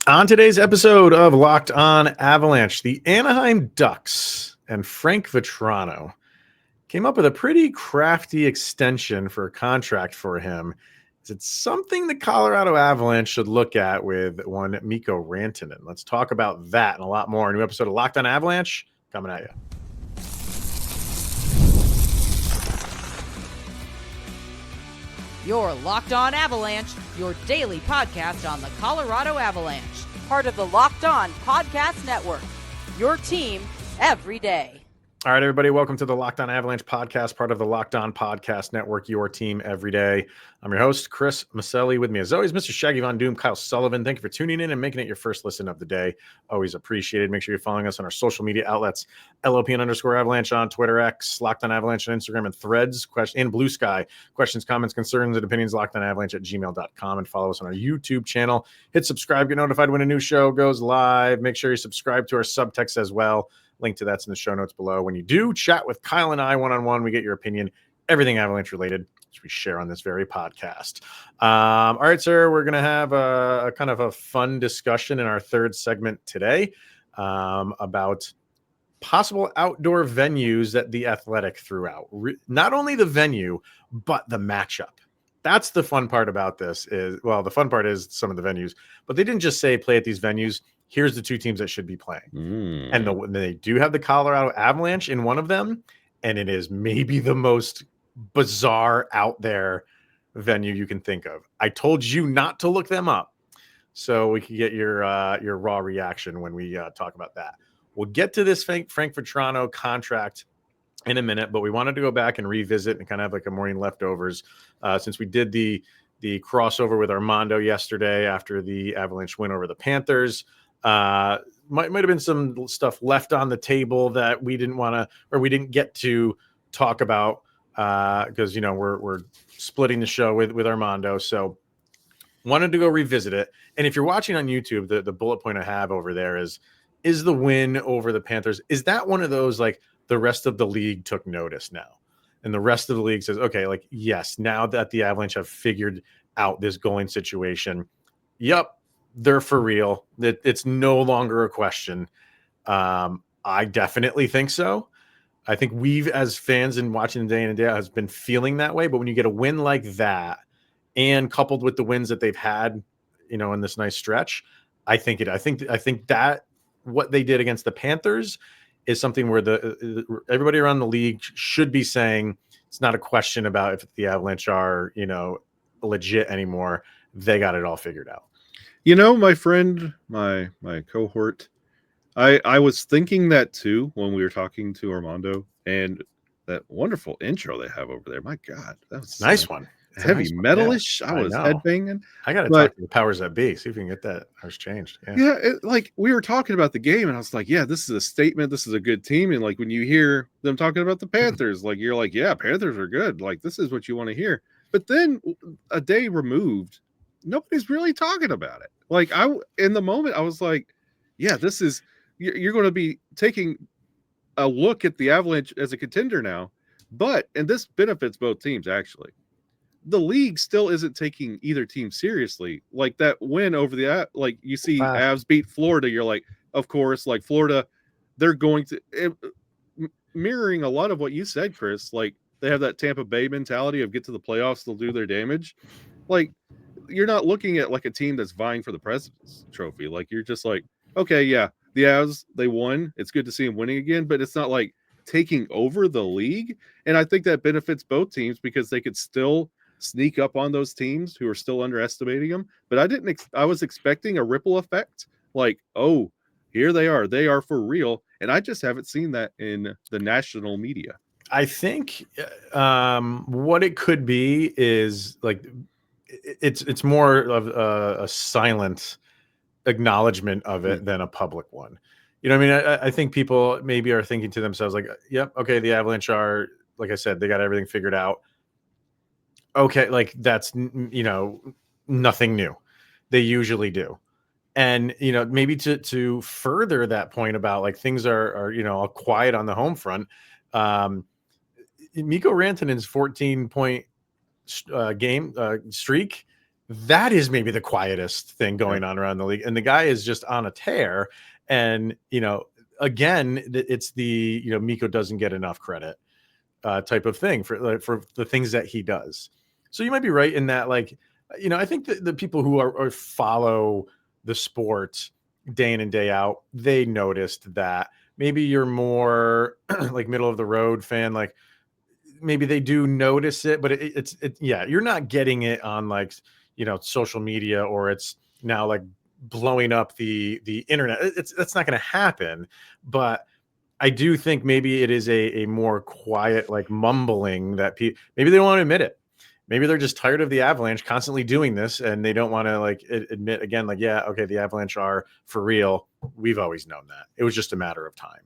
On today's episode of Locked On Avalanche, the Anaheim Ducks and Frank Vatrano came up with a pretty crafty extension for a contract for him. Is it something the Colorado Avalanche should look at with one Mikko Rantanen? Let's talk about that and a lot more. A new episode of Locked On Avalanche coming at you. You're Locked On Avalanche, your daily podcast on the Colorado Avalanche. Part of the Locked On Podcast Network. Your team every day. All right, everybody, welcome to the Locked On Avalanche podcast, part of the Locked On Podcast Network, your team every day. I'm your host, Chris Maselli. With me, as always, Mr. Shaggy Von Doom, Kyle Sullivan. Thank you for tuning in and making it your first listen of the day. Always appreciated. Make sure you're following us on our social media outlets, LOPN_Avalanche on Twitter, X, Locked On Avalanche on Instagram, and Threads, and Blue Sky. Questions, comments, concerns, and opinions, lockedonavalanche@gmail.com, and follow us on our YouTube channel. Hit subscribe, get notified when a new show goes live. Make sure you subscribe to our subtext as well. Link to that's in the show notes below. When you do chat with Kyle and I one-on-one, we get your opinion, everything Avalanche related, which we share on this very podcast. All right, sir, we're going to have a kind of a fun discussion in our third segment today about possible outdoor venues that the Athletic threw out. Not only the venue, but the matchup. That's the fun part about this is, well, the fun part is some of the venues, but they didn't just say play at these venues. Here's the two teams that should be playing. And they do have the Colorado Avalanche in one of them, and it is maybe the most bizarre out there venue you can think of. I told you not to look them up, so we can get your raw reaction when we talk about that. We'll get to this Frank Vatrano contract in a minute, but we wanted to go back and revisit and kind of have like a morning leftovers since we did the crossover with Armando yesterday after the Avalanche win over the Panthers. Might have been some stuff left on the table that we didn't want to, or we didn't get to talk about because we're splitting the show with Armando. So wanted to go revisit it. And if you're watching on YouTube, the bullet point I have over there is the win over the Panthers. Is that one of those like the rest of the league took notice now, and the rest of the league says, okay, like yes, now that the Avalanche have figured out this goaling situation, yep, they're for real. It's no longer a question. I definitely think so. I think we've, as fans and watching the day in and day out, has been feeling that way. But when you get a win like that, and coupled with the wins that they've had, in this nice stretch, I think that what they did against the Panthers is something where everybody around the league should be saying it's not a question about if the Avalanche are, legit anymore. They got it all figured out. My friend, my cohort, I was thinking that too when we were talking to Armando, and that wonderful intro they have over there. My God, that was nice one. Heavy metalish. Yeah, I was headbanging. I got to talk to the powers that be. See if we can get that ours changed. Yeah, like we were talking about the game, and I was like, yeah, this is a statement. This is a good team. And like when you hear them talking about the Panthers, like you're like, yeah, Panthers are good. Like this is what you want to hear. But then a day removed, nobody's really talking about it. Like in the moment, I was like, yeah, this is, you're going to be taking a look at the Avalanche as a contender now, and this benefits both teams actually. The league still isn't taking either team seriously. Like that win over like you see Avs beat Florida. You're like, of course, like Florida, they're going to mirroring a lot of what you said, Chris. Like they have that Tampa Bay mentality of get to the playoffs, they'll do their damage. Like, you're not looking at like a team that's vying for the President's Trophy. Like you're just like, okay, yeah, the Avs, they won. It's good to see them winning again, but it's not like taking over the league. And I think that benefits both teams because they could still sneak up on those teams who are still underestimating them. But I was expecting a ripple effect. Like, oh, here they are for real. And I just haven't seen that in the national media. I think what it could be is like, it's more of a silent acknowledgement of it than a public one. I mean, I think people maybe are thinking to themselves like, yep, okay, the Avalanche are, like I said, they got everything figured out. Okay, like that's, nothing new. They usually do. And, maybe to further that point about like things are all quiet on the home front. Mikko Rantanen's 14-point game streak that is maybe the quietest thing going on around the league. And the guy is just on a tear. And, again, it's the, Mikko doesn't get enough credit type of thing for the things that he does. So you might be right in that, like, I think that the people who are follow the sport day in and day out, they noticed that. Maybe you're more like middle of the road fan, like maybe they do notice it, but it's you're not getting it on like, social media, or it's now like blowing up the internet. That's not going to happen. But I do think maybe it is a more quiet, like mumbling that maybe they don't want to admit it. Maybe they're just tired of the Avalanche constantly doing this, and they don't want to like admit again, like, yeah, okay, the Avalanche are for real. We've always known that. It was just a matter of time.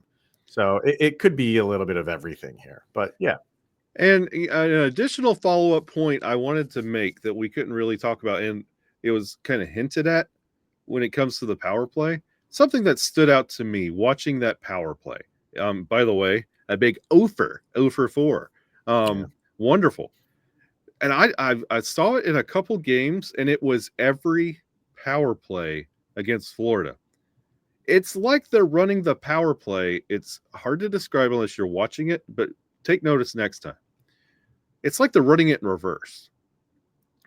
So it could be a little bit of everything here, but yeah. And an additional follow-up point I wanted to make that we couldn't really talk about, and it was kind of hinted at when it comes to the power play, something that stood out to me watching that power play. By the way, a big 0 for 4. Wonderful. And I saw it in a couple games, and it was every power play against Florida. It's like they're running the power play. It's hard to describe unless you're watching it, but take notice next time. It's like they're running it in reverse.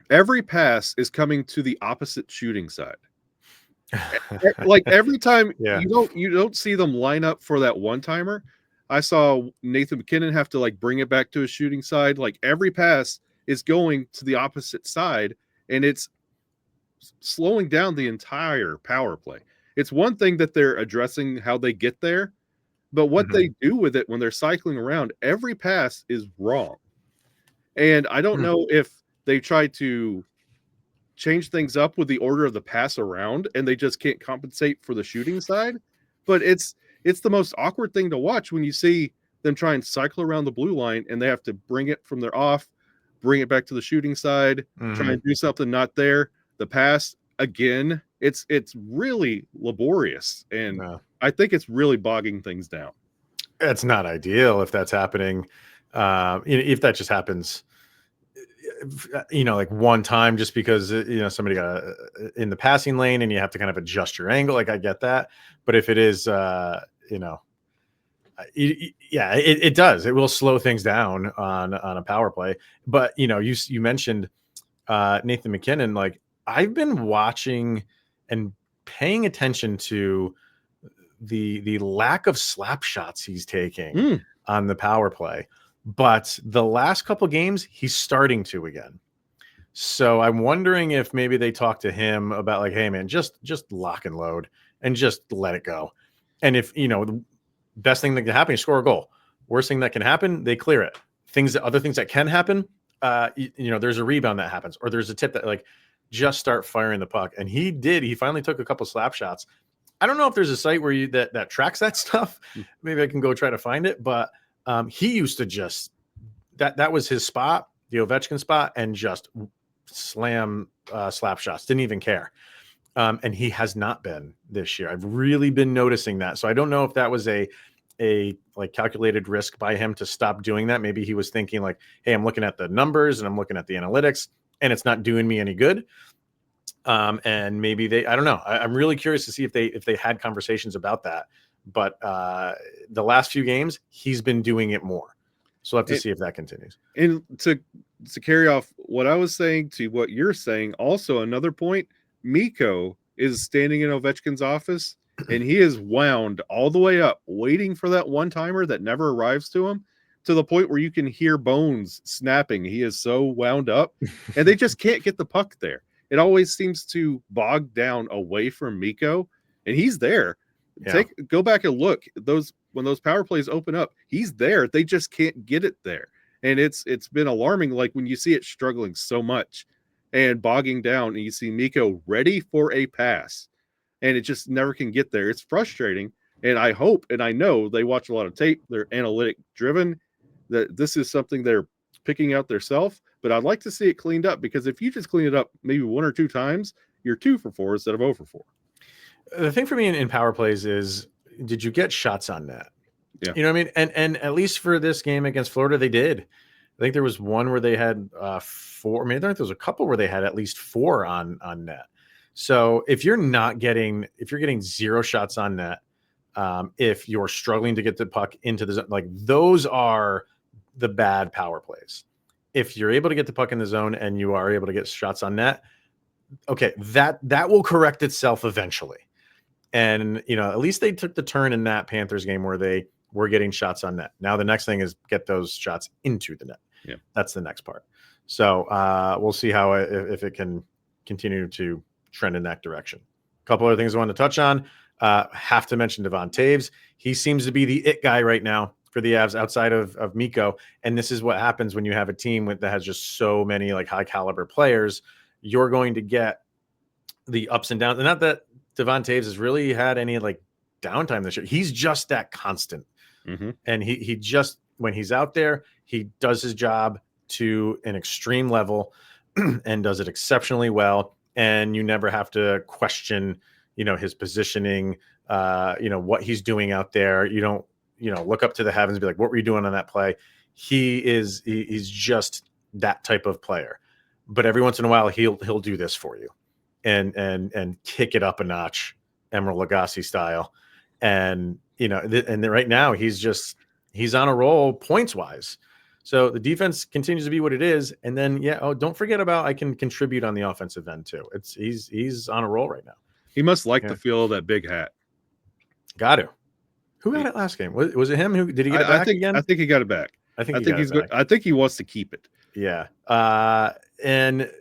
Every pass is coming to the opposite shooting side. Like every time you don't see them line up for that one-timer. I saw Nathan MacKinnon have to like bring it back to a shooting side. Like every pass is going to the opposite side, and it's slowing down the entire power play. It's one thing that they're addressing how they get there, but what they do with it when they're cycling around, every pass is wrong. And I don't know if they try to change things up with the order of the pass around and they just can't compensate for the shooting side, but it's the most awkward thing to watch when you see them try and cycle around the blue line and they have to bring it from their off, bring it back to the shooting side, try and do something not there. The pass again, it's really laborious, and I think it's really bogging things down. It's not ideal if that's happening. If that just happens, like one time, just because somebody got in the passing lane and you have to kind of adjust your angle. Like I get that, but if it is, it does. It will slow things down on a power play. But you mentioned Nathan MacKinnon. Like I've been watching and paying attention to the lack of slap shots he's taking on the power play. But the last couple games, he's starting to again. So I'm wondering if maybe they talk to him about like, hey man, just lock and load and just let it go. And if the best thing that can happen, you score a goal. Worst thing that can happen, they clear it. Other things that can happen, there's a rebound that happens, or there's a tip that like just start firing the puck. And he finally took a couple slap shots. I don't know if there's a site where that tracks that stuff. Maybe I can go try to find it, but he used to just that was his spot, the Ovechkin spot, and just slam slap shots. Didn't even care. And he has not been this year. I've really been noticing that. So I don't know if that was a like calculated risk by him to stop doing that. Maybe he was thinking like, hey, I'm looking at the numbers and I'm looking at the analytics and it's not doing me any good. And maybe I don't know. I'm really curious to see if they had conversations about that. But the last few games, he's been doing it more. So we'll have to see if that continues. And to carry off what I was saying to what you're saying, also another point, Mikko is standing in Ovechkin's office, and he is wound all the way up, waiting for that one-timer that never arrives to him, to the point where you can hear bones snapping. He is so wound up, and they just can't get the puck there. It always seems to bog down away from Mikko, and he's there. Yeah. Go back and look. When those power plays open up, he's there. They just can't get it there. And it's been alarming, like when you see it struggling so much and bogging down, and you see Mikko ready for a pass, and it just never can get there. It's frustrating. And I hope, and I know they watch a lot of tape, they're analytic driven, that this is something they're picking out themselves. But I'd like to see it cleaned up, because if you just clean it up maybe one or two times, you're 2 for 4 instead of 0 for 4. The thing for me in power plays is, did you get shots on net? Yeah. You know what I mean? And at least for this game against Florida, they did. think there was one where they had 4. I mean, I think there was a couple where they had at least 4 on net. So if you're getting 0 shots on net, if you're struggling to get the puck into the zone, like those are the bad power plays. If you're able to get the puck in the zone and you are able to get shots on net, okay, that will correct itself eventually. And, at least they took the turn in that Panthers game where they were getting shots on net. Now the next thing is get those shots into the net. Yeah. That's the next part. So we'll see how if it can continue to trend in that direction. A couple other things I want to touch on. Have to mention Devon Toews. He seems to be the it guy right now for the Avs outside of Mikko. And this is what happens when you have a team that has just so many like high caliber players. You're going to get the ups and downs. And not that Devon Toews has really had any like downtime this year. He's just that constant. Mm-hmm. And he just, when he's out there, he does his job to an extreme level and does it exceptionally well. And you never have to question, his positioning, what he's doing out there. You don't, look up to the heavens and be like, what were you doing on that play? He's just that type of player. But every once in a while, he'll do this for you and kick it up a notch, Emeril Lagasse style. And, and right now he's on a roll points wise. So the defense continues to be what it is. And then, don't forget about, I can contribute on the offensive end too. He's on a roll right now. He must like the feel of that big hat. Got to. Who got it last game? Was it him? Who did he get it back again? I think he got it back. I think he's good. I think he wants to keep it. Yeah. And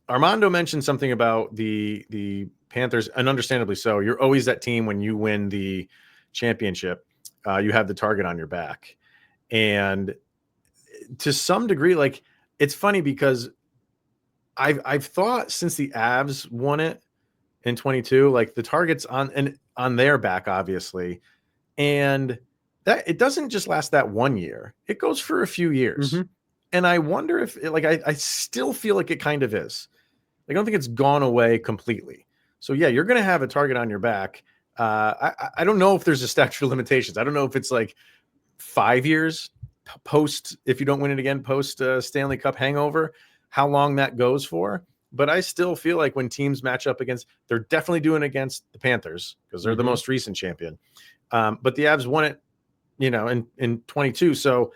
Armando mentioned something about the Panthers, and understandably so. You're always that team when you win the championship. You have the target on your back. And to some degree, like, it's funny because I've thought since the Avs won it in 22, like the target's on their back, obviously. And that it doesn't just last that 1 year. It goes for a few years. Mm-hmm. And I wonder if I still feel like it kind of is. I don't think it's gone away completely. So yeah, you're going to have a target on your back. I don't know if there's a statute of limitations. I don't know if it's like 5 years post, if you don't win it again, post Stanley Cup hangover, how long that goes for. But I still feel like when teams match up against, they're definitely doing it against the Panthers because they're the most recent champion. But the Avs won it, in 22. So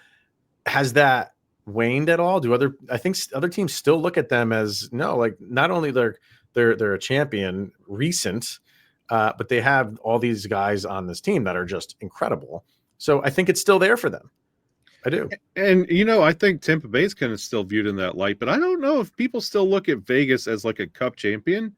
has that waned at all? I think other teams still look at them as not only they're a champion recent, but they have all these guys on this team that are just incredible. So I think it's still there for them. I do. And, I think Tampa Bay is kind of still viewed in that light, but I don't know if people still look at Vegas as like a cup champion.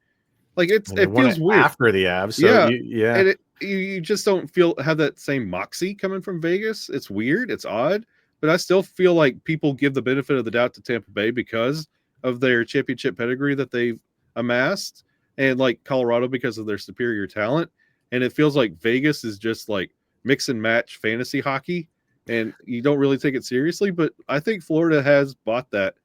Like it feels weird after the Avs. So And you just don't have that same moxie coming from Vegas. It's weird. It's odd, but I still feel like people give the benefit of the doubt to Tampa Bay because of their championship pedigree that they've amassed, and like Colorado because of their superior talent. And it feels like Vegas is just like mix and match fantasy hockey, and you don't really take it seriously. But I think Florida has bought that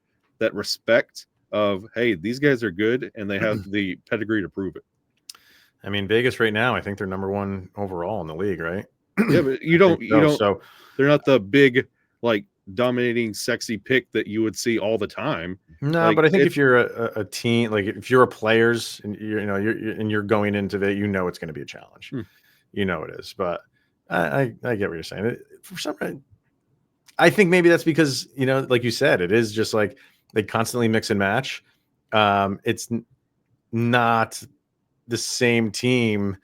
respect of, hey, these guys are good and they have the pedigree to prove it. I mean, Vegas right now, I think they're number 1 overall in the league, right? Yeah, but you don't. So they're not the big, like, dominating, sexy pick that you would see all the time. No, but I think if you're a team, like if you're a players and you're going into it, it's going to be a challenge. It is. But I get what you're saying. For some reason, I think maybe that's because like you said, it is just like they constantly mix and match. It's not the same team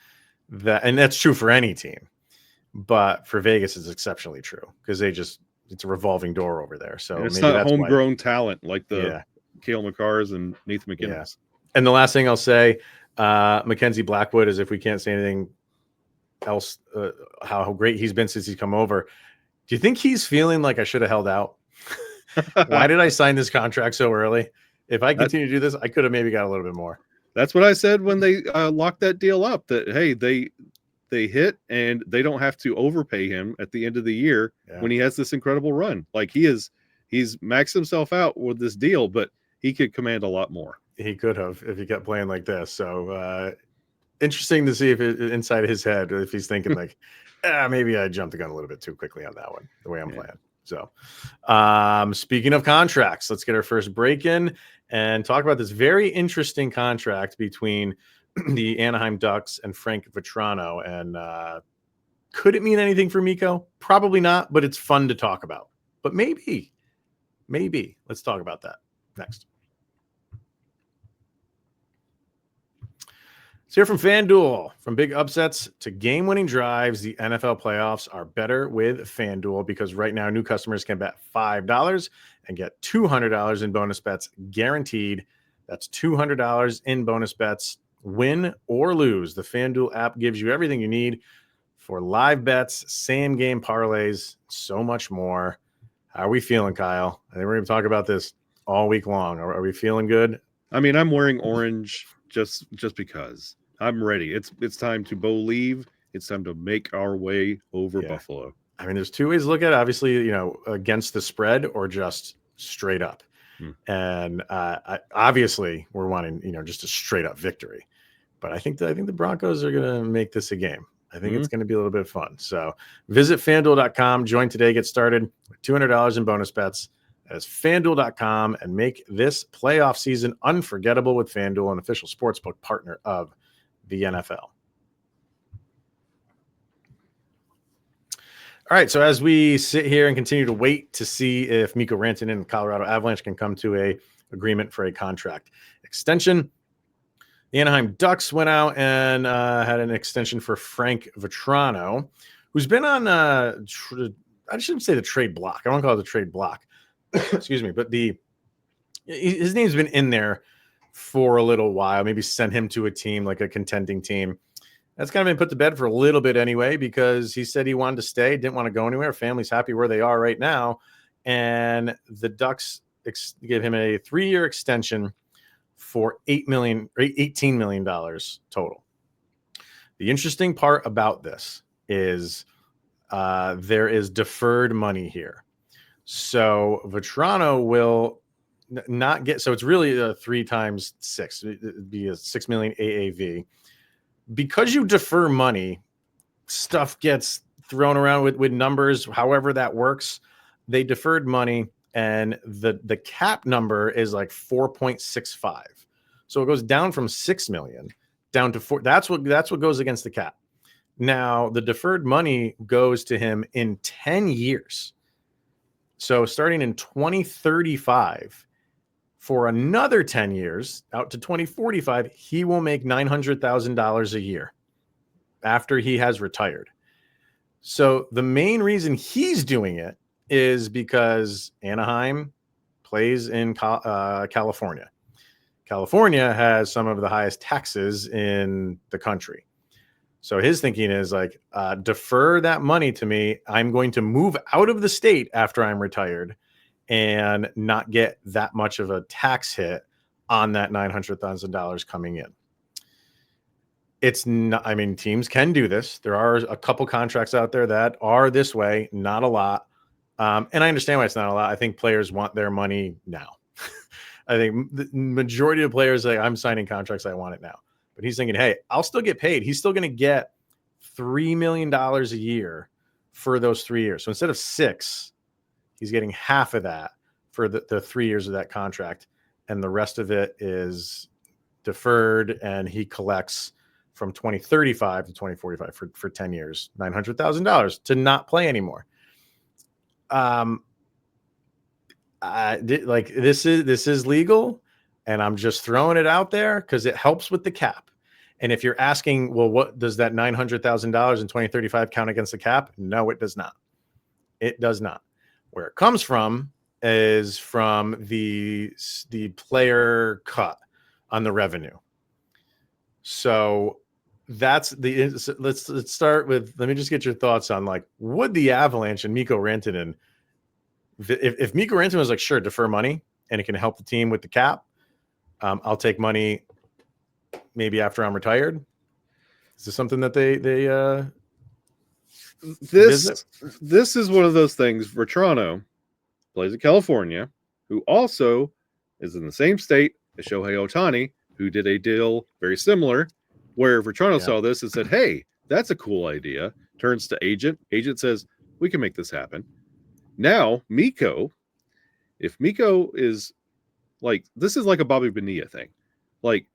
and that's true for any team, but for Vegas it's exceptionally true because it's a revolving door over there. So and it's not homegrown talent like the Cale Makars and Nathan McKinnon. And the last thing I'll say, Mackenzie Blackwood, is if we can't say anything else, how great he's been since he's come over. Do you think he's feeling like I should have held out? Why did I sign this contract so early? If I continue to do this, I could have maybe got a little bit more. That's what I said when they locked that deal up, that, hey, they hit and they don't have to overpay him at the end of the year when he has this incredible run. Like he's maxed himself out with this deal, but he could command a lot more. He could have if he kept playing like this. So interesting to see if inside his head, if he's thinking like, maybe I jumped the gun a little bit too quickly on that one, the way I'm playing. So speaking of contracts, let's get our first break in and talk about this very interesting contract between the Anaheim Ducks and Frank Vatrano. And could it mean anything for Mikko? Probably not, but it's fun to talk about. But maybe. Let's talk about that next. Let's hear from FanDuel. From big upsets to game-winning drives, the NFL playoffs are better with FanDuel because right now new customers can bet $5 and get $200 in bonus bets guaranteed. That's $200 in bonus bets, win or lose. The FanDuel app gives you everything you need for live bets, same-game parlays, so much more. How are we feeling, Kyle? I think we're going to talk about this all week long. Are we feeling good? I mean, I'm wearing orange just because. I'm ready. It's time to believe. It's time to make our way over Buffalo. I mean, there's two ways to look at it. Obviously, against the spread or just straight up. And obviously, we're wanting, just a straight up victory. But I think the Broncos are going to make this a game. I think it's going to be a little bit of fun. So visit FanDuel.com, join today, get started with $200 in bonus bets. That is FanDuel.com, and make this playoff season unforgettable with FanDuel, an official sportsbook partner of the NFL. All right, so as we sit here and continue to wait to see if Mikko Rantanen and Colorado Avalanche can come to a agreement for a contract extension, the Anaheim Ducks went out and had an extension for Frank Vatrano, who's been on I shouldn't say the trade block. I don't call it the trade block. Excuse me, but his name's been in there for a little while. Maybe send him to a team like a contending team. That's kind of been put to bed for a little bit anyway, because he said he wanted to stay, didn't want to go anywhere. Family's happy where they are right now, and the Ducks gave him a 3-year extension for $18 million total. The interesting part about this is there is deferred money here. So Vatrano will not get, so it's really a 3 times 6. It'd be a $6 million AAV. Because you defer money, stuff gets thrown around with numbers, however that works. They deferred money, and the cap number is like 4.65. So it goes down from 6 million down to 4. That's what goes against the cap. Now, the deferred money goes to him in 10 years. So starting in 2035, for another 10 years, out to 2045, he will make $900,000 a year after he has retired. So the main reason he's doing it is because Anaheim plays in California. California has some of the highest taxes in the country. So his thinking is like, defer that money to me. I'm going to move out of the state after I'm retired and not get that much of a tax hit on that $900,000 coming in. It's not, I mean, teams can do this. There are a couple contracts out there that are this way, not a lot. And I understand why it's not a lot. I think players want their money now. I think the majority of players say, I'm signing contracts, I want it now. But he's thinking, hey, I'll still get paid. He's still going to get $3 million a year for those 3 years. So instead of 6, he's getting half of that for the 3 years of that contract. And the rest of it is deferred, and he collects from 2035 to 2045 for 10 years, $900,000 to not play anymore. This is legal, and I'm just throwing it out there because it helps with the cap. And if you're asking, well, what does that $900,000 in 2035 count against the cap? No, it does not. It does not. Where it comes from is from the player cut on the revenue. So let's start with, let me just get your thoughts on, like, would the Avalanche and Mikko Rantanen, if Mikko Rantanen was like, sure, defer money and it can help the team with the cap, I'll take money maybe after I'm retired. Is this something that they this is one of those things. Vatrano plays in California, who also is in the same state as Shohei Ohtani, who did a deal very similar, where Vatrano saw this and said, hey, that's a cool idea. Turns to agent. Agent says, we can make this happen. Now, Mikko, if Mikko is like, this is like a Bobby Bonilla thing. Like,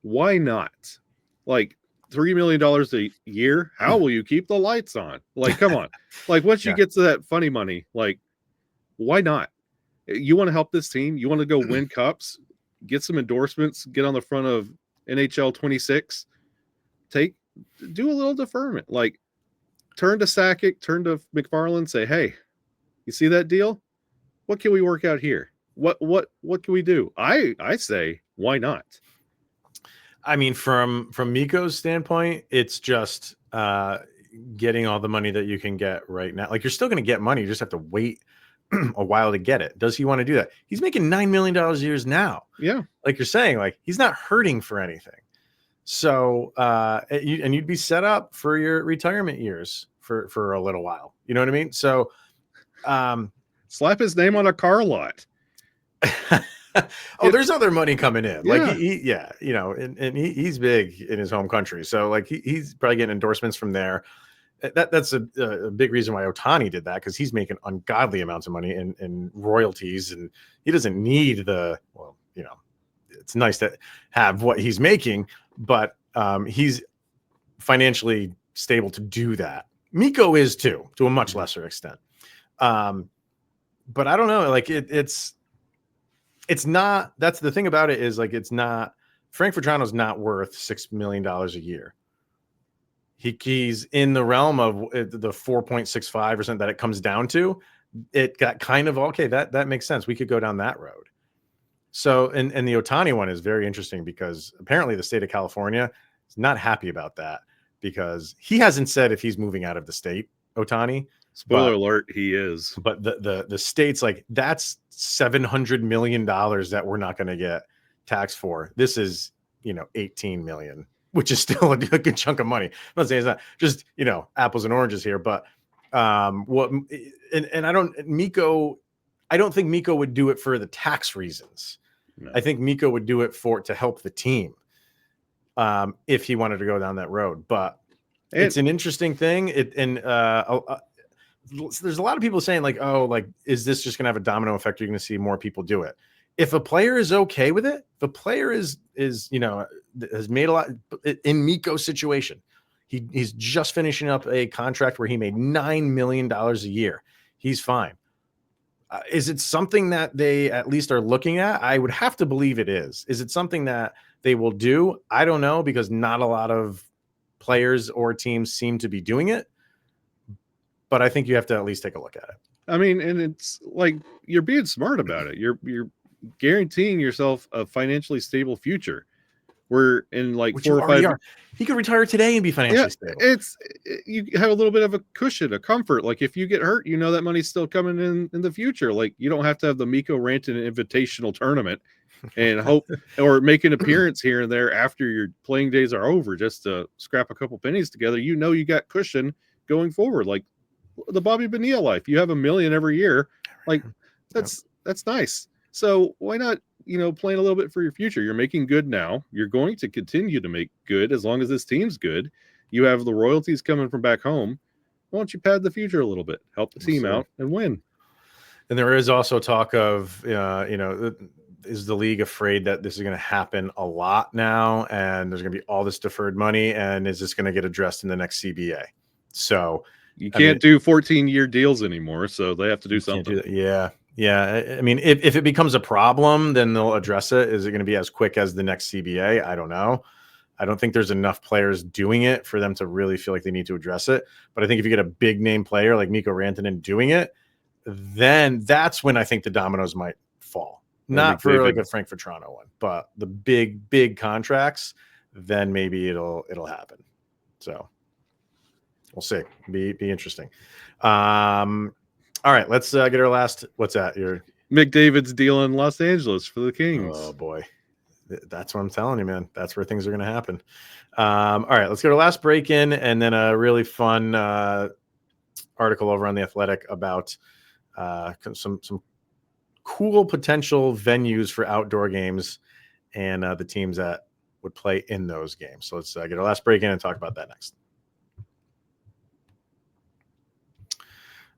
why not? Like, $3 million a year, how will you keep the lights on? Like, come on. Like, once you get to that funny money, like, why not? You want to help this team? You want to go win cups, get some endorsements, get on the front of NHL 26, do a little deferment. Like, turn to Sakic, turn to McFarland, say, hey, you see that deal? What can we work out here? What can we do? I say, why not? I mean, from Mikko's standpoint, it's just getting all the money that you can get right now. Like, you're still going to get money. You just have to wait a while to get it. Does he want to do that? He's making $9 million a year now. Yeah. Like you're saying, like, he's not hurting for anything. So, and you'd be set up for your retirement years for a little while. You know what I mean? So, slap his name on a car lot. There's other money coming in. Yeah. Like you know, and he's big in his home country. So like he's probably getting endorsements from there. That's a big reason why Ohtani did that, because he's making ungodly amounts of money in royalties, and he doesn't need you know, it's nice to have what he's making, but he's financially stable to do that. Mikko is too, to a much lesser extent. But I don't know, like it's not, that's the thing about it, is like, it's not, Frank Vatrano's not worth $6 million a year. He's in the realm of the 4.65 or something that it comes down to. It got kind of, okay, that makes sense. We could go down that road. So, and the Ohtani one is very interesting, because apparently the state of California is not happy about that, because he hasn't said if he's moving out of the state, Ohtani. Spoiler alert, he is. But the state's like, that's $700 million that we're not going to get taxed for. This is, 18 million, which is still a good chunk of money. I'm not saying it's not just, apples and oranges here, but I don't think Mikko would do it for the tax reasons. No. I think Mikko would do it to help the team if he wanted to go down that road. But it's an interesting thing. There's a lot of people saying, like, oh, like, is this just going to have a domino effect? You're going to see more people do it. If a player is okay with it, the player has made a lot in Mikko's situation. He's just finishing up a contract where he made $9 million a year. He's fine. Is it something that they at least are looking at? I would have to believe it is. Is it something that they will do? I don't know, because not a lot of players or teams seem to be doing it. But I think you have to at least take a look at it. I mean, and it's like, you're being smart about it. You're guaranteeing yourself a financially stable future. We're in like Which 4 or 5 years. He could retire today and be financially stable. You have a little bit of a cushion, a comfort. Like, if you get hurt, that money's still coming in the future. Like, you don't have to have the Mikko Rantanen Invitational Tournament and hope or make an appearance here and there after your playing days are over just to scrap a couple pennies together. You got cushion going forward. Like the Bobby Bonilla life, you have $1 million every year. Like, that's nice. So why not, plan a little bit for your future? You're making good now. You're going to continue to make good as long as this team's good. You have the royalties coming from back home. Why don't you pad the future a little bit, help the team out, and win? And there is also talk of, is the league afraid that this is going to happen a lot now, and there's going to be all this deferred money, and is this going to get addressed in the next CBA? So you can't do 14-year deals anymore, so they have to do something. Yeah. I mean, if it becomes a problem, then they'll address it. Is it going to be as quick as the next CBA? I don't know. I don't think there's enough players doing it for them to really feel like they need to address it. But I think if you get a big name player like Mikko Rantanen doing it, then that's when I think the dominoes might fall. Not for like a Frank Vatrano one, but the big contracts, then maybe it'll happen. So we'll see. Be interesting. All right, let's get our last. What's that? Your McDavid's deal in Los Angeles for the Kings. Oh boy, that's what I'm telling you, man. That's where things are going to happen. All right, let's get our last break in, and then a really fun article over on The Athletic about some cool potential venues for outdoor games and the teams that would play in those games. So let's get our last break in and talk about that next.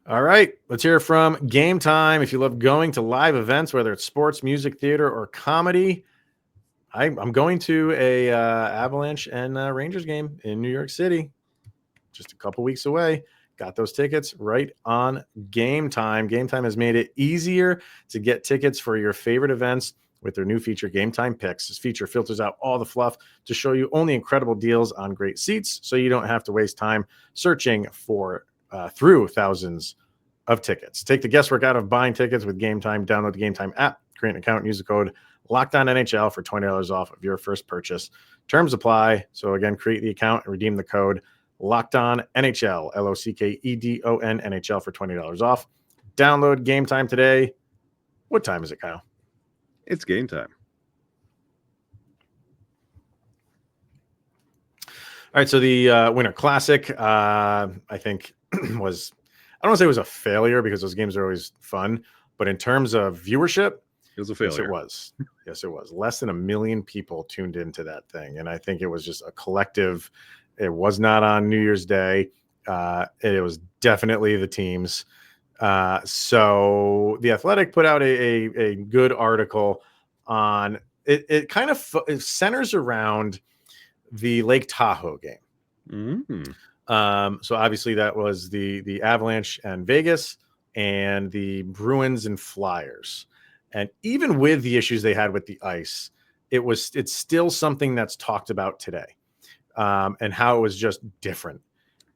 All right, let's hear from Game Time. If you love going to live events, whether it's sports, music, theater, or comedy, I'm going to a Avalanche and Rangers game in New York City, just a couple weeks away. Got those tickets right on Game Time. Game Time has made it easier to get tickets for your favorite events with their new feature, Game Time Picks. This feature filters out all the fluff to show you only incredible deals on great seats, so you don't have to waste time searching for through thousands of tickets. Take the guesswork out of buying tickets with Game Time. Download the Game Time app, create an account, and use the code LOCKDOWNNHL for $20 off of your first purchase. Terms apply. So again, create the account and redeem the code LOCKDOWNNHL, LOCKEDON NHL for $20 off. Download Game Time today. What time is it, Kyle? It's game time. All right, so the Winter Classic, I think was, I don't want to say it was a failure because those games are always fun, but in terms of viewership, It was a failure. yes, it was. Yes, it was. Less than 1 million people tuned into that thing, and I think it was just a collective. It was not on New Year's Day. It was definitely the teams. So the Athletic put out a good article on it. It kind of it centers around the Lake Tahoe game. So obviously that was the Avalanche and Vegas and the Bruins and Flyers. And even with the issues they had with the ice, it's still something that's talked about today, and how it was just different.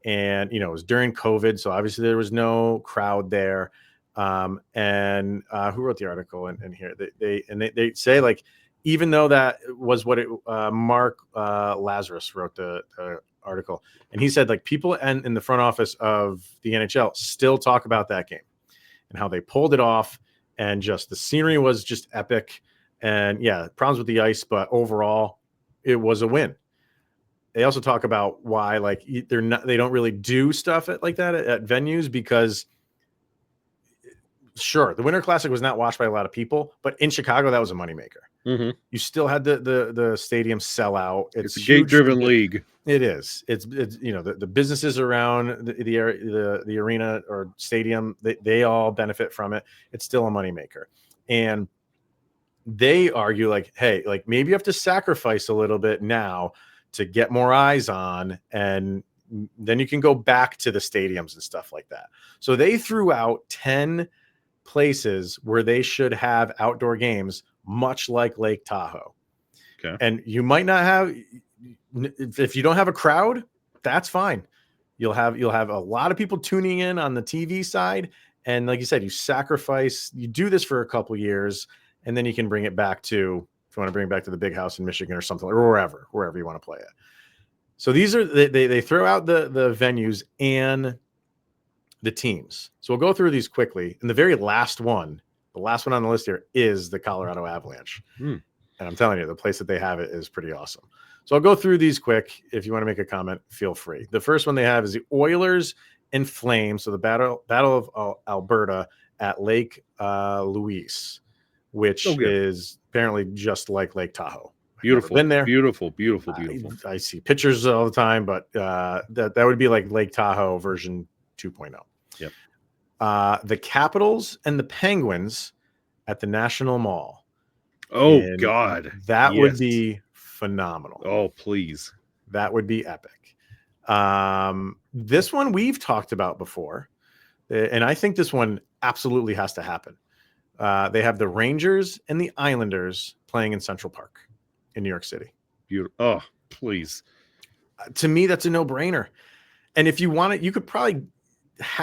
And, it was during COVID. So obviously there was no crowd there. And who wrote the article in here? They say, like, even though that was what Mark Lazarus wrote the article, and he said, like, people in the front office of the NHL still talk about that game and how they pulled it off, and just the scenery was just epic. And yeah, problems with the ice, but overall it was a win. They also talk about why, like, they don't really do stuff like that at venues because, sure, the Winter Classic was not watched by a lot of people, but in Chicago that was a moneymaker. Mm-hmm. You still had the stadium sell out. It's a gate-driven league. It is. It's the businesses around the arena or stadium, they all benefit from it. It's still a moneymaker. And they argue, like, hey, like, maybe you have to sacrifice a little bit now to get more eyes on, and then you can go back to the stadiums and stuff like that. So they threw out 10 places where they should have outdoor games, much like Lake Tahoe. Okay. And you might not have, if you don't have a crowd, that's fine. You'll have a lot of people tuning in on the TV side. And like you said, you do this for a couple years, and then you can bring it back to, if you want to bring it back to the big house in Michigan or something, or wherever you want to play it. So these are, they throw out the venues and the teams. So we'll go through these quickly. And the very last one, the last one on the list here, is the Colorado Avalanche. And I'm telling you, the place that they have it is pretty awesome. So I'll go through these quick. If you want to make a comment, feel free. The first one they have is the Oilers and Flames. So the Battle of Alberta at Lake Louise, which is apparently just like Lake Tahoe. Beautiful. Been there. Beautiful. I see pictures all the time, but that would be like Lake Tahoe version 2.0. Yep. The Capitals and the Penguins at the National Mall. Oh, and God. That would be phenomenal. Oh, please. That would be epic. This one we've talked about before, and I think this one absolutely has to happen. They have the Rangers and the Islanders playing in Central Park in New York City. Beautiful. Oh, please. To me, that's a no-brainer. And if you want it, you could probably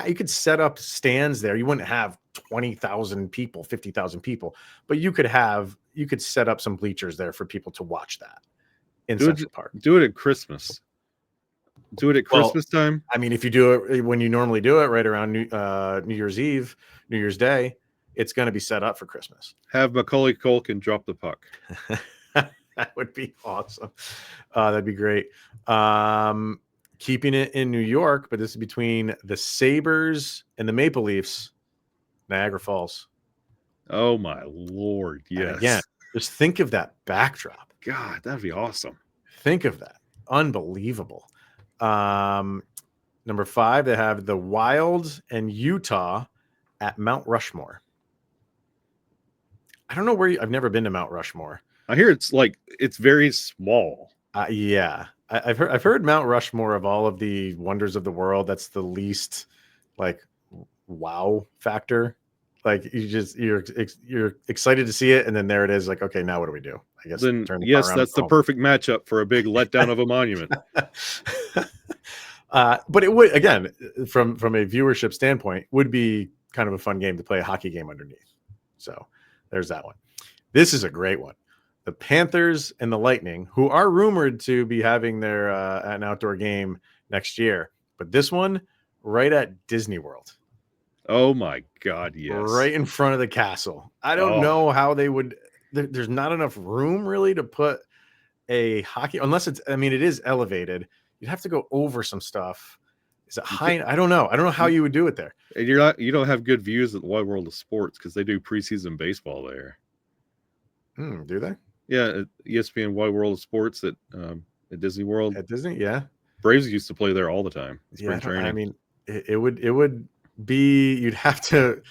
you could set up stands there. You wouldn't have 20,000 people, 50,000 people, but you could set up some bleachers there for people to watch that in Central Park. Do it at Christmas. Do it at Christmas time. I mean, if you do it when you normally do it, right around New Year's Eve, New Year's Day, it's going to be set up for Christmas. Have Macaulay Culkin drop the puck. That would be awesome. That'd be great. Keeping it in New York, but this is between the Sabres and the Maple Leafs, Niagara Falls. Oh, my Lord. Yes. And again, just think of that backdrop. God, that'd be awesome. Think of that. Unbelievable. Number 5, they have the Wild and Utah at Mount Rushmore. I don't know where I've never been to Mount Rushmore. I hear it's very small. Yeah, I've heard Mount Rushmore of all of the wonders of the world, that's the least like wow factor. Like you're excited to see it, and then there it is. Like, okay, now what do we do? I guess Then turn the car yes, around that's the perfect matchup for a big letdown of a monument. But it would, again, from a viewership standpoint, would be kind of a fun game to play a hockey game underneath. So there's that one. This is a great one. The Panthers and the Lightning, who are rumored to be having their an outdoor game next year, but this one right at Disney World. Oh my God, yes. Right in front of the castle. I don't know how they would. There's not enough room really to put a hockey, unless it's, I mean, it is elevated. You'd have to go over some stuff. Is it high? I don't know. I don't know how you would do it there. And you don't have good views at the Wide World of Sports because they do preseason baseball there. Do they? Yeah, at ESPN Wide World of Sports at Disney World. At Disney, yeah. Braves used to play there all the time. Yeah, I mean, it would be, you'd have to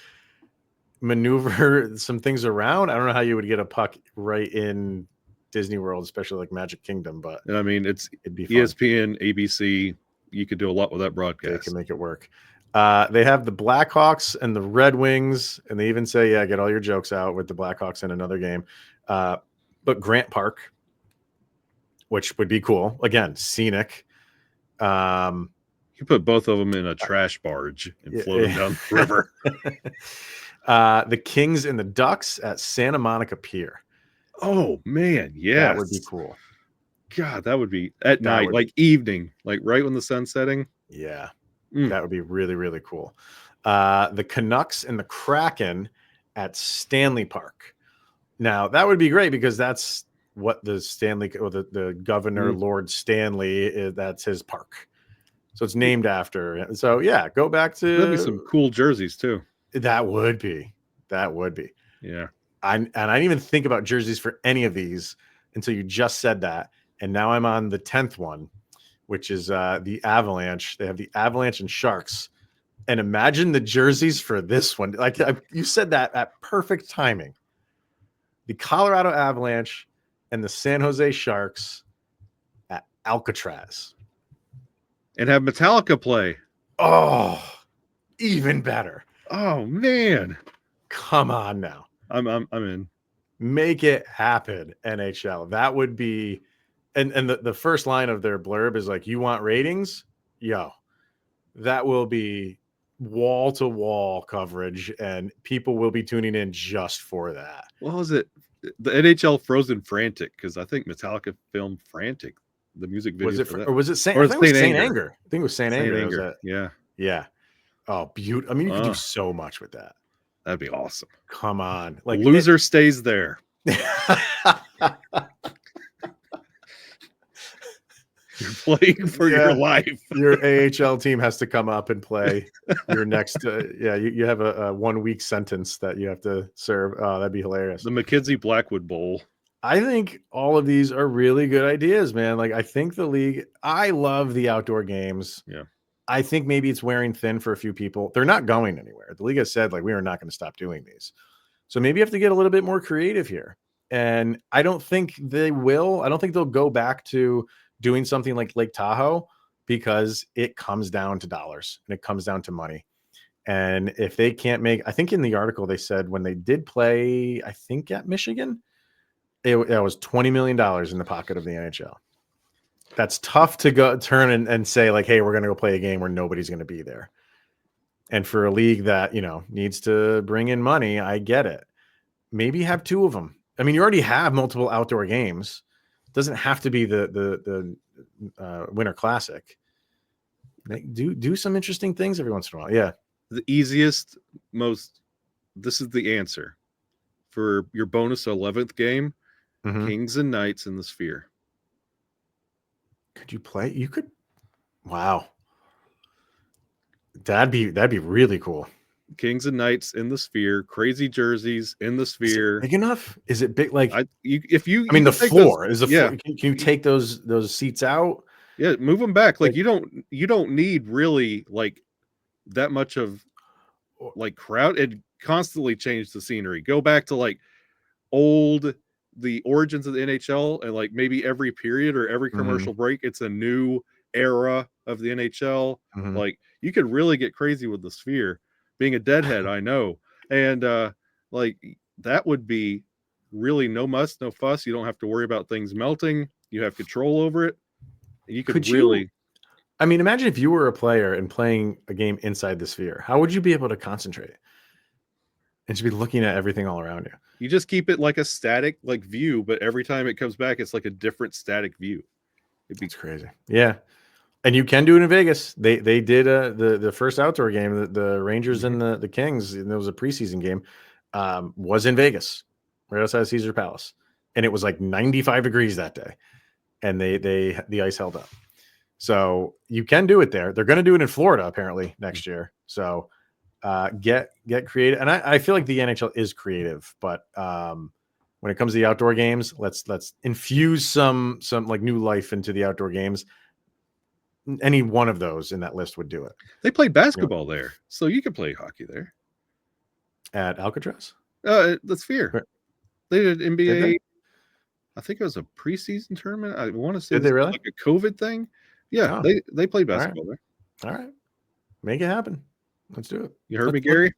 maneuver some things around. I don't know how you would get a puck right in Disney World, especially like Magic Kingdom, but and I mean, it'd be fun. ESPN, ABC. You could do a lot with that broadcast. They can make it work. They have the Blackhawks and the Red Wings, and they even say, yeah, get all your jokes out with the Blackhawks in another game. But Grant Park, which would be cool. Again, scenic. You put both of them in a trash barge and float them down the river. The Kings and the Ducks at Santa Monica Pier. Oh man, yeah, that would be cool. God, that would be at night, like evening, like right when the sun's setting. Yeah, that would be really, really cool. The Canucks and the Kraken at Stanley Park. Now that would be great because that's what the the governor, Lord Stanley, is. That's his park. So it's named after. So yeah, go back to. That'd be some cool jerseys too. That would be. Yeah. I didn't even think about jerseys for any of these until you just said that. And now I'm on the 10th one, which is the Avalanche. They have the Avalanche and Sharks. And imagine the jerseys for this one. Like you said that at perfect timing. The Colorado Avalanche and the San Jose Sharks at Alcatraz. And have Metallica play. Oh, even better. Oh man. Come on now. I'm in. Make it happen, NHL. That would be, and the first line of their blurb is like, you want ratings? Yo, that will be wall to wall coverage, and people will be tuning in just for that. What was it? The NHL Frozen Frantic, because I think Metallica filmed Frantic, the music video. Was it Saint Anger? I think it was Saint Anger. Yeah. Oh, beautiful. I mean, you could do so much with that. That'd be awesome. Come on. Like loser stays there. You're playing for your life. Your AHL team has to come up and play your next. You have a 1 week sentence that you have to serve. Oh, that'd be hilarious. The McKenzie Blackwood Bowl. I think all of these are really good ideas, man. Like, I think the league, I love the outdoor games. Yeah. I think maybe it's wearing thin for a few people. They're not going anywhere. The league has said, like, we are not going to stop doing these. So maybe you have to get a little bit more creative here. And I don't think they will. I don't think they'll go back to doing something like Lake Tahoe because it comes down to dollars and it comes down to money. And if they can't make, I think in the article they said when they did play, I think at Michigan, it was $20 million in the pocket of the NHL. That's tough to go turn and say like, hey, we're going to go play a game where nobody's going to be there. And for a league that, needs to bring in money, I get it. Maybe have two of them. I mean, you already have multiple outdoor games. It doesn't have to be the Winter Classic. Do some interesting things every once in a while. Yeah. The easiest, this is the answer for your bonus 11th game, Kings and Knights in the Sphere. Could you play? You could. Wow. That'd be really cool. Kings and Knights in the Sphere, crazy jerseys in the Sphere. Big enough? Is it big? Like the floor is the floor. Can you take those seats out? Yeah, move them back. Like you don't need really like that much of like crowd, and constantly change the scenery. Go back to like the origins of the NHL, and like maybe every period or every commercial break, it's a new era of the NHL. Mhm. Like you could really get crazy with the Sphere. Being a deadhead, I know. And like that would be really no muss, no fuss. You don't have to worry about things melting. You have control over it. You could really I mean, imagine if you were a player and playing a game inside the Sphere. How would you be able to concentrate and to be looking at everything all around you? you just keep it like a static like view, but every time it comes back, it's like a different static view. It's crazy. Yeah. And you can do it in Vegas. They did the first outdoor game, the Rangers and the Kings, and it was a preseason game, was in Vegas, right outside Caesar Palace. And it was like 95 degrees that day. And the ice held up. So you can do it there. They're going to do it in Florida apparently next year. So get creative. And I feel like the NHL is creative, but when it comes to the outdoor games, let's infuse some like new life into the outdoor games. Any one of those in that list would do it. They play basketball there, so you could play hockey there at Alcatraz. The Sphere. Right. They did NBA. I think it was a preseason tournament. I want to say did they really like a COVID thing. Yeah, they played basketball there. All right, make it happen. Let's do it. You heard me, Gary?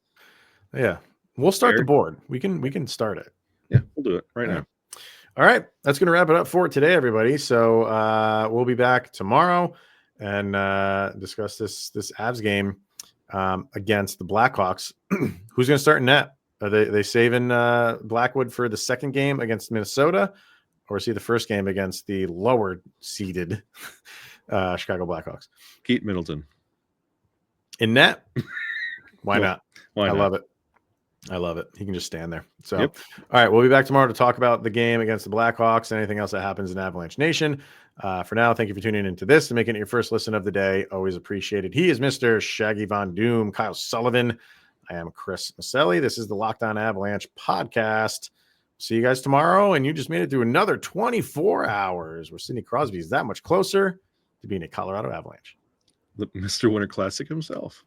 Yeah, we'll start the board. We can start it. Yeah, we'll do it right now. All right, that's going to wrap it up for today, everybody. So we'll be back tomorrow and discuss this Avs game against the Blackhawks. Who's going to start in net? Are they saving Blackwood for the second game against Minnesota, or is he the first game against the lower seeded Chicago Blackhawks? Keith Middleton in net. Why not? Why not? I love it. I love it. He can just stand there. So, All right, we'll be back tomorrow to talk about the game against the Blackhawks and anything else that happens in Avalanche Nation. For now, thank you for tuning into this and making it your first listen of the day. Always appreciated. He is Mr. Shaggy Von Doom, Kyle Sullivan. I am Chris Maselli. This is the Locked On Avalanche podcast. See you guys tomorrow. And you just made it through another 24 hours where Sidney Crosby is that much closer to being a Colorado Avalanche. The Mr. Winter Classic himself.